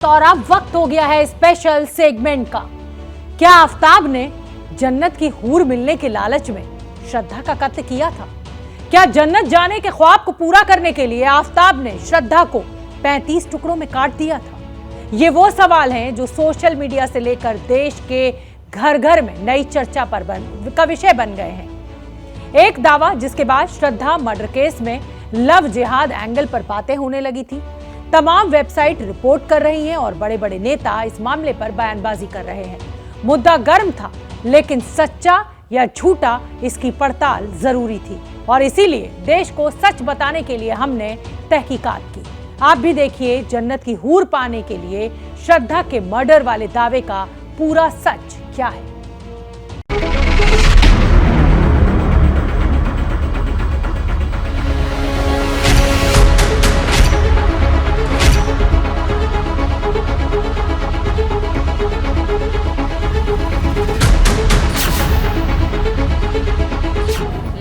और अब वक्त हो गया है स्पेशल सेगमेंट का। क्या आफताब ने जन्नत की हूर मिलने के लालच में श्रद्धा का कत्ल किया था? क्या जन्नत जाने के ख्वाब को पूरा करने के लिए आफताब ने श्रद्धा को 35 टुकड़ों में काट दिया था? ये वो सवाल हैं जो सोशल मीडिया से लेकर देश के घर घर में नई चर्चा का विषय बन गए हैं। एक दावा जिसके बाद श्रद्धा मर्डर केस में लव जिहाद एंगल पर बातें होने लगी थी। तमाम वेबसाइट रिपोर्ट कर रही हैं और बड़े बड़े नेता इस मामले पर बयानबाजी कर रहे हैं। मुद्दा गर्म था, लेकिन सच्चा या झूठा इसकी पड़ताल जरूरी थी और इसीलिए देश को सच बताने के लिए हमने तहकीकात की। आप भी देखिए जन्नत की हूर पाने के लिए श्रद्धा के मर्डर वाले दावे का पूरा सच क्या है।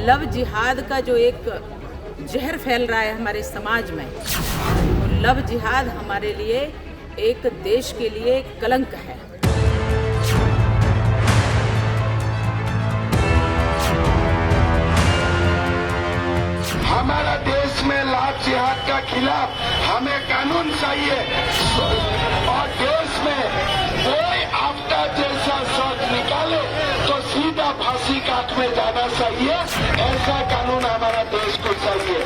लव जिहाद का जो एक जहर फैल रहा है हमारे समाज में, तो लव जिहाद हमारे लिए एक देश के लिए एक कलंक है। हमारा देश में लव जिहाद का खिलाफ हमें कानून चाहिए और देश में कोई आपदा जैसा शौक निकाले तो सीधा फांसी काट में जाना चाहिए। ऐसा कानून हमारा देश को चाहिए।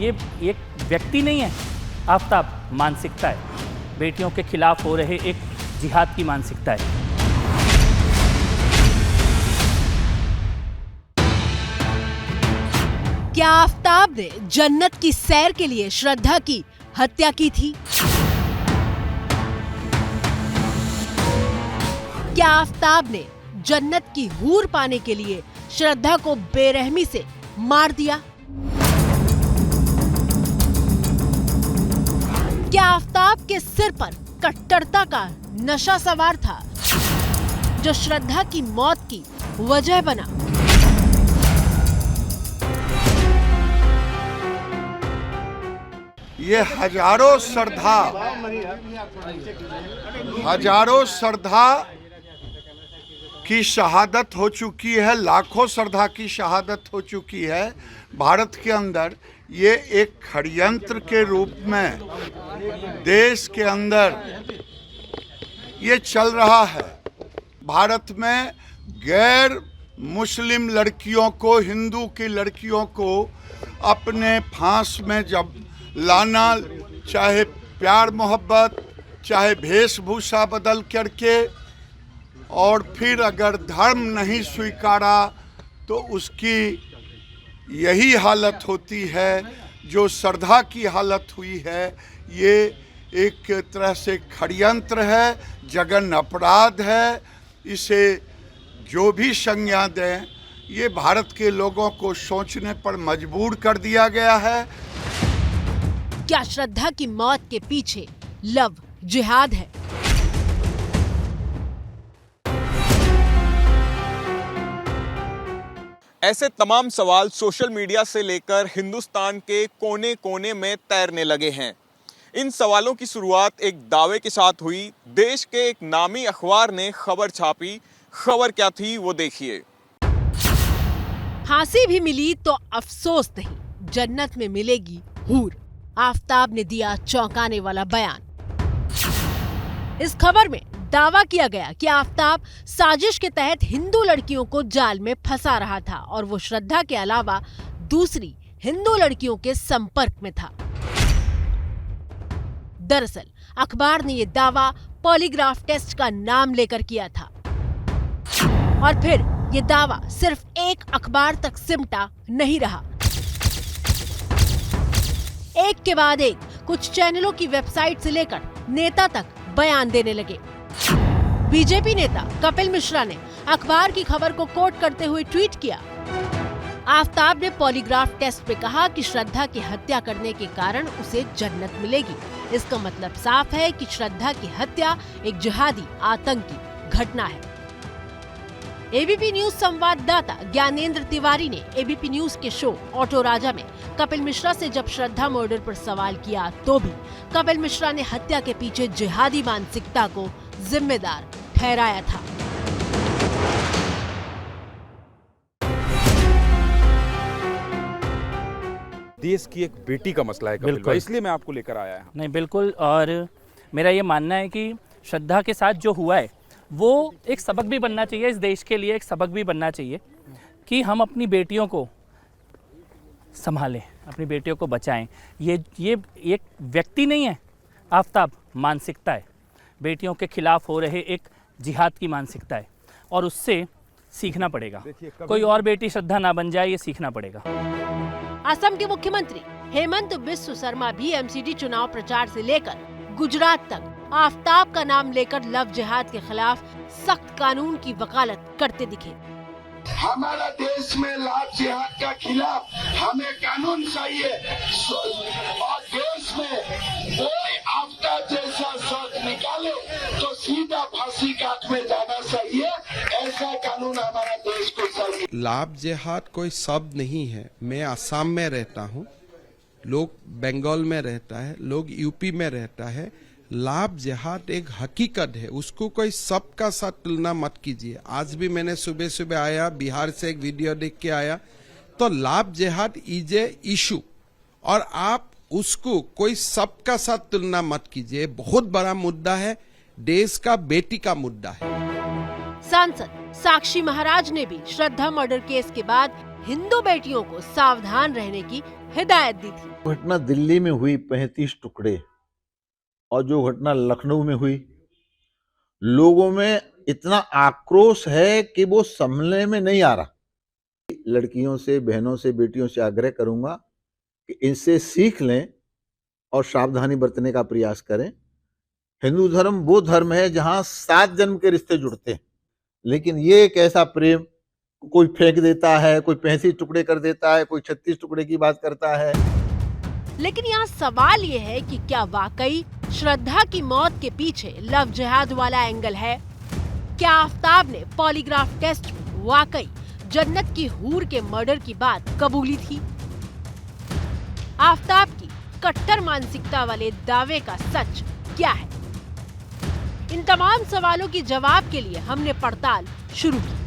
ये एक व्यक्ति नहीं है आफताब, मानसिकता है। बेटियों के खिलाफ हो रहे एक जिहाद की मानसिकता है। क्या आफताब ने जन्नत की सैर के लिए श्रद्धा की हत्या की थी? क्या आफताब ने जन्नत की हूर पाने के लिए श्रद्धा को बेरहमी से मार दिया? क्या आफताब के सिर पर कट्टरता का नशा सवार था जो श्रद्धा की मौत की वजह बना? ये हजारों श्रद्धा की शहादत हो चुकी है, लाखों श्रद्धा की शहादत हो चुकी है भारत के अंदर। ये एक षड्यंत्र के रूप में देश के अंदर ये चल रहा है। भारत में गैर मुस्लिम लड़कियों को, हिंदू की लड़कियों को अपने फांस में जब लाना, चाहे प्यार मोहब्बत, चाहे वेशभूषा बदल करके, और फिर अगर धर्म नहीं स्वीकारा तो उसकी यही हालत होती है जो श्रद्धा की हालत हुई है। ये एक तरह से षड्यंत्र है, जघन्य अपराध है। इसे जो भी संज्ञा दें, ये भारत के लोगों को सोचने पर मजबूर कर दिया गया है। क्या श्रद्धा की मौत के पीछे लव जिहाद है? ऐसे तमाम सवाल सोशल मीडिया से लेकर हिंदुस्तान के कोने कोने में तैरने लगे हैं। इन सवालों की शुरुआत एक दावे के साथ हुई। देश के एक नामी अखबार ने खबर छापी। खबर क्या थी वो देखिए। फांसी भी मिली तो अफसोस नहीं, जन्नत में मिलेगी हूर। आफताब ने दिया चौंकाने वाला बयान। इस खबर में दावा किया गया कि आफताब साजिश के तहत हिंदू लड़कियों को जाल में फंसा रहा था और वो श्रद्धा के अलावा दूसरी हिंदू लड़कियों के संपर्क में था। दरअसल अखबार ने ये दावा पॉलीग्राफ टेस्ट का नाम लेकर किया था और फिर ये दावा सिर्फ एक अखबार तक सिमटा नहीं रहा। एक के बाद एक कुछ चैनलों की वेबसाइट से लेकर नेता तक बयान देने लगे। बीजेपी नेता कपिल मिश्रा ने अखबार की खबर को कोट करते हुए ट्वीट किया, आफताब ने पॉलीग्राफ टेस्ट में कहा कि श्रद्धा की हत्या करने के कारण उसे जन्नत मिलेगी। इसका मतलब साफ है कि श्रद्धा की हत्या एक जिहादी आतंकी घटना है। एबीपी न्यूज संवाददाता ज्ञानेंद्र तिवारी ने एबीपी न्यूज के शो ऑटो राजा में कपिल मिश्रा से जब श्रद्धा मर्डर पर सवाल किया तो भी कपिल मिश्रा ने हत्या के पीछे जिहादी मानसिकता को जिम्मेदार ठहराया था। देश की एक बेटी का मसला है कपिल भाई, इसलिए मैं आपको लेकर आया हूं। नहीं बिल्कुल, और मेरा ये मानना है कि श्रद्धा के साथ जो हुआ है वो एक सबक भी बनना चाहिए, इस देश के लिए एक सबक भी बनना चाहिए कि हम अपनी बेटियों को संभालें, अपनी बेटियों को बचाएं। ये एक व्यक्ति नहीं है आफ्ताब, मानसिकता है। बेटियों के खिलाफ हो रहे एक जिहाद की मानसिकता है और उससे सीखना पड़ेगा। कोई और बेटी श्रद्धा ना बन जाए, ये सीखना पड़ेगा। असम के मुख्यमंत्री हेमंत बिस्व शर्मा भी एमसीडी चुनाव प्रचार से लेकर गुजरात तक आफ्ताब का नाम लेकर लव जिहाद के खिलाफ सख्त कानून की वकालत करते दिखे। हमारा देश में लव जिहाद का खिलाफ हमें कानून चाहिए और देश में कोई आफ्ताब जैसा शख्स निकाले तो सीधा फांसी काट में जाना चाहिए। ऐसा कानून हमारा देश को चाहिए। लव जिहाद कोई शब्द नहीं है। मैं असम में रहता हूँ, लोग बंगाल में रहता है, लोग यूपी में रहता है। लव जिहाद एक हकीकत है, उसको कोई सब का साथ तुलना मत कीजिए। आज भी मैंने सुबह सुबह आया, बिहार से एक वीडियो देख के आया, तो लव जिहाद इज ए इशू और आप उसको कोई सब का साथ तुलना मत कीजिए। बहुत बड़ा मुद्दा है, देश का बेटी का मुद्दा है। सांसद साक्षी महाराज ने भी श्रद्धा मर्डर केस के बाद हिंदू बेटियों को सावधान रहने की हिदायत दी थी। घटना दिल्ली में हुई 35 टुकड़े और जो घटना लखनऊ में हुई, लोगों में इतना आक्रोश है कि वो संभलने में नहीं आ रहा। लड़कियों से, बहनों से, बेटियों से आग्रह करूंगा कि इनसे सीख लें और सावधानी बरतने का प्रयास करें। हिंदू धर्म वो धर्म है जहां 7 जन्म के रिश्ते जुड़ते हैं, लेकिन ये एक ऐसा प्रेम कोई फेंक देता है, कोई 35 टुकड़े कर देता है, कोई 36 टुकड़े की बात करता है। लेकिन यहाँ सवाल ये है कि क्या वाकई श्रद्धा की मौत के पीछे लव जिहाद वाला एंगल है? क्या आफ्ताब ने पॉलीग्राफ टेस्ट में वाकई जन्नत की हूर के मर्डर की बात कबूली थी? आफ्ताब की कट्टर मानसिकता वाले दावे का सच क्या है? इन तमाम सवालों की जवाब के लिए हमने पड़ताल शुरू की।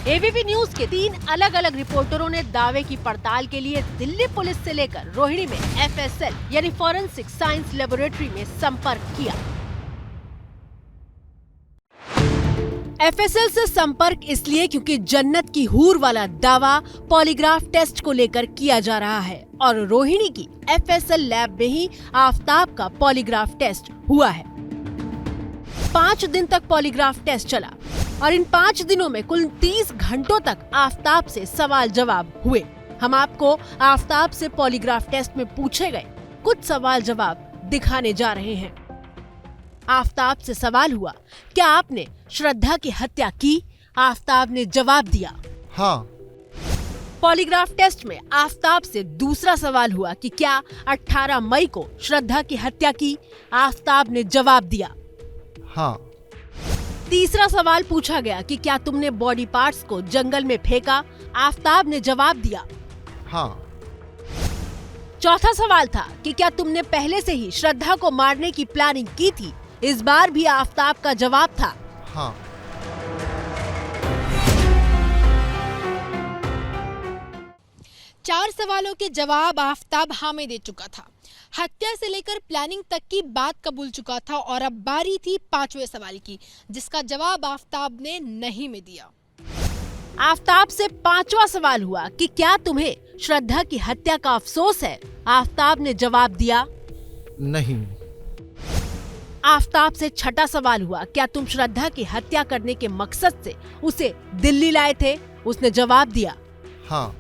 एबीपी न्यूज के 3 अलग अलग रिपोर्टरों ने दावे की पड़ताल के लिए दिल्ली पुलिस से लेकर रोहिणी में FSL यानी फॉरेंसिक साइंस लेबोरेटरी में संपर्क किया। FSL से संपर्क इसलिए क्योंकि जन्नत की हूर वाला दावा पॉलीग्राफ टेस्ट को लेकर किया जा रहा है और रोहिणी की FSL लैब में ही आफ्ताब का पॉलीग्राफ टेस्ट हुआ है। 5 दिन तक पॉलीग्राफ टेस्ट चला और इन 5 दिनों में कुल 30 घंटों तक आफ्ताब से सवाल जवाब हुए। हम आपको आफ्ताब से पॉलीग्राफ टेस्ट में पूछे गए कुछ सवाल जवाब दिखाने जा रहे हैं। आफ्ताब से सवाल हुआ, क्या आपने श्रद्धा की हत्या की? आफ्ताब ने जवाब दिया, हाँ। पॉलीग्राफ टेस्ट में आफ्ताब से दूसरा सवाल हुआ कि क्या 18 मई को श्रद्धा की हत्या की? आफ्ताब ने जवाब दिया, हाँ। तीसरा सवाल पूछा गया कि क्या तुमने बॉडी पार्ट्स को जंगल में फेंका? आफ्ताब ने जवाब दिया, हाँ। चौथा सवाल था कि क्या तुमने पहले से ही श्रद्धा को मारने की प्लानिंग की थी? इस बार भी आफ्ताब का जवाब था, हाँ। चार सवालों के जवाब आफ्ताब हाँ में दे चुका था। हत्या से लेकर प्लानिंग तक की बात कबूल चुका था और अब बारी थी 5वें सवाल की, जिसका जवाब आफ्ताब ने नहीं में दिया। आफ्ताब से 5वां सवाल हुआ कि क्या तुम्हें श्रद्धा की हत्या का अफसोस है? आफ्ताब ने जवाब दिया, नहीं। आफ्ताब से 6ठा सवाल हुआ, क्या तुम श्रद्धा की हत्या करने के मकसद से उसे दिल्ली लाए थे? उसने जवाब दिया, हाँ।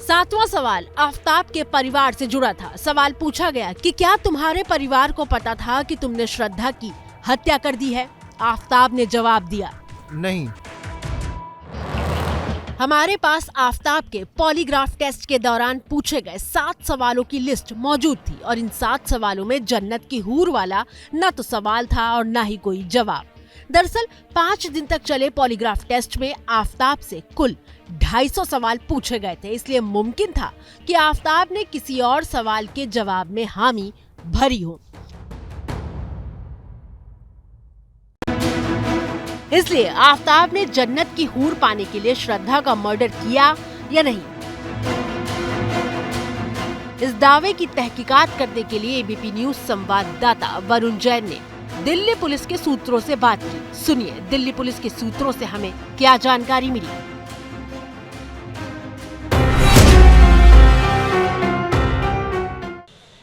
7वां सवाल आफ्ताब के परिवार से जुड़ा था। सवाल पूछा गया कि क्या तुम्हारे परिवार को पता था कि तुमने श्रद्धा की हत्या कर दी है? आफ्ताब ने जवाब दिया, नहीं। हमारे पास आफ्ताब के पॉलीग्राफ टेस्ट के दौरान पूछे गए 7 सवालों की लिस्ट मौजूद थी और इन 7 सवालों में जन्नत की हूर वाला न तो सवाल था और न ही कोई जवाब। दरअसल 5 दिन तक चले पॉलीग्राफ टेस्ट में आफताब से कुल 250 सवाल पूछे गए थे, इसलिए मुमकिन था कि आफताब ने किसी और सवाल के जवाब में हामी भरी हो। इसलिए आफताब ने जन्नत की हूर पाने के लिए श्रद्धा का मर्डर किया या नहीं, इस दावे की तहकीकात करने के लिए एबीपी न्यूज संवाददाता वरुण जैन ने दिल्ली पुलिस के सूत्रों से बात की। सुनिए दिल्ली पुलिस के सूत्रों से हमें क्या जानकारी मिली।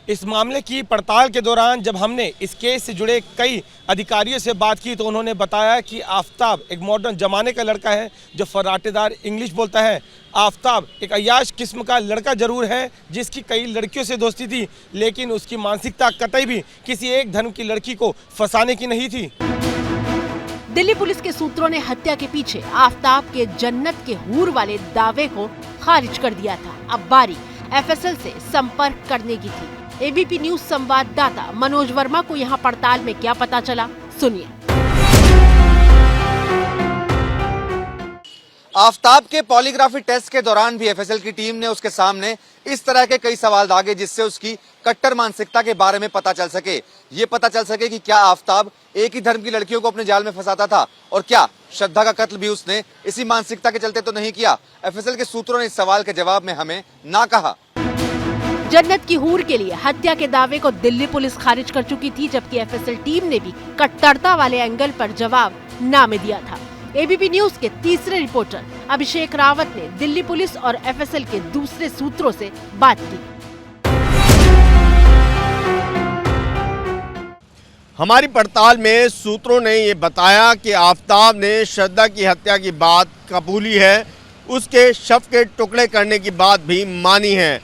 इस मामले की पड़ताल के दौरान जब हमने इस केस से जुड़े कई अधिकारियों से बात की तो उन्होंने बताया कि आफताब एक मॉडर्न जमाने का लड़का है जो फर्राटेदार इंग्लिश बोलता है। आफताब एक अय्याश किस्म का लड़का जरूर है जिसकी कई लड़कियों से दोस्ती थी, लेकिन उसकी मानसिकता कतई भी किसी एक धर्म की लड़की को फंसाने की नहीं थी। दिल्ली पुलिस के सूत्रों ने हत्या के पीछे आफताब के जन्नत के हूर वाले दावे को खारिज कर दिया था। अब बारी एफएसएल से संपर्क करने की थी। एबीपी न्यूज संवाददाता मनोज वर्मा को यहाँ पड़ताल में क्या पता चला, सुनिए। आफताब के पॉलीग्राफी टेस्ट के दौरान भी एफएसएल की टीम ने उसके सामने इस तरह के कई सवाल दागे जिससे उसकी कट्टर मानसिकता के बारे में पता चल सके। ये पता चल सके कि क्या आफताब एक ही धर्म की लड़कियों को अपने जाल में फंसाता था और क्या श्रद्धा का कत्ल भी उसने इसी मानसिकता के चलते तो नहीं किया। एफएसएल के सूत्रों ने इस सवाल के जवाब में हमें ना कहा। जन्नत की हूर के लिए हत्या के दावे को दिल्ली पुलिस खारिज कर चुकी थी, जबकि एफएसएल टीम ने भी कट्टरता वाले एंगल पर जवाब ना में दिया था। एबीपी न्यूज के तीसरे रिपोर्टर अभिषेक रावत ने दिल्ली पुलिस और एफएसएल के दूसरे सूत्रों से बात की। हमारी पड़ताल में सूत्रों ने ये बताया कि आफताब ने श्रद्धा की हत्या की बात कबूली है, उसके शव के टुकड़े करने की बात भी मानी है,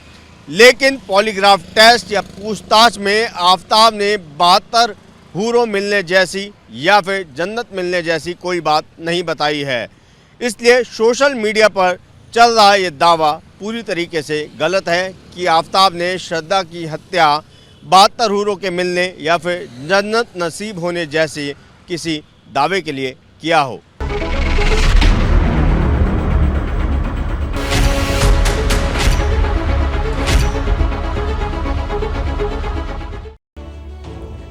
लेकिन पॉलीग्राफ टेस्ट या पूछताछ में आफताब ने 72 हूरों मिलने जैसी या फिर जन्नत मिलने जैसी कोई बात नहीं बताई है। इसलिए सोशल मीडिया पर चल रहा ये दावा पूरी तरीके से गलत है कि आफताब ने श्रद्धा की हत्या 72 हूरों के मिलने या फिर जन्नत नसीब होने जैसे किसी दावे के लिए किया हो।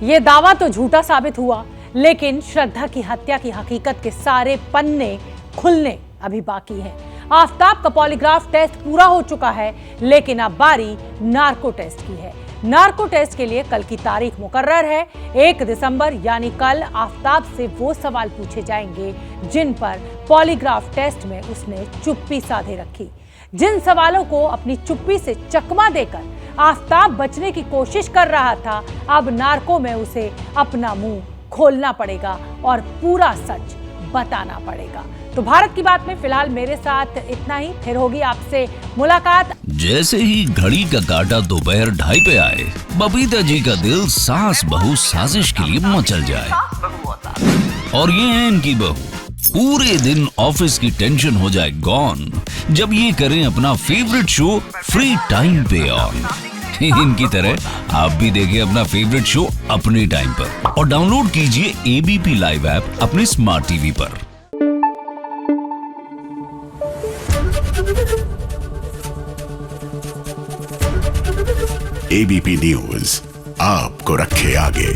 ये दावा तो झूठा साबित हुआ, लेकिन श्रद्धा की हत्या की हकीकत के सारे पन्ने खुलने अभी बाकी हैं। आफताब का पॉलीग्राफ टेस्ट पूरा हो चुका है, लेकिन अब बारी नार्को टेस्ट की है। नार्को टेस्ट के लिए कल की तारीख मुकर्रर है 1 दिसंबर, यानी कल आफताब से वो सवाल पूछे जाएंगे जिन पर पॉलीग्राफ टेस्ट में उसने चुप्पी साधे रखी। जिन सवालों को अपनी चुप्पी से चकमा देकर आफताब बचने की कोशिश कर रहा था, अब नार्को में उसे अपना मुंह खोलना पड़ेगा और पूरा सच बताना पड़ेगा। तो भारत की बात में फिलहाल मेरे साथ इतना ही, फिर होगी आपसे मुलाकात। जैसे ही घड़ी का काटा दोपहर 2:30 पे आए, बबीता जी का दिल सास बहू साजिश के लिए मचल जाए। और ये है इनकी बहू, पूरे दिन ऑफिस की टेंशन हो जाए गॉन जब ये करें अपना फेवरेट शो फ्री टाइम पे ऑन। इनकी तरह आप भी देखिए अपना फेवरेट शो अपने टाइम पर और डाउनलोड कीजिए एबीपी लाइव ऐप अपने स्मार्ट टीवी पर। एबीपी न्यूज आपको रखे आगे।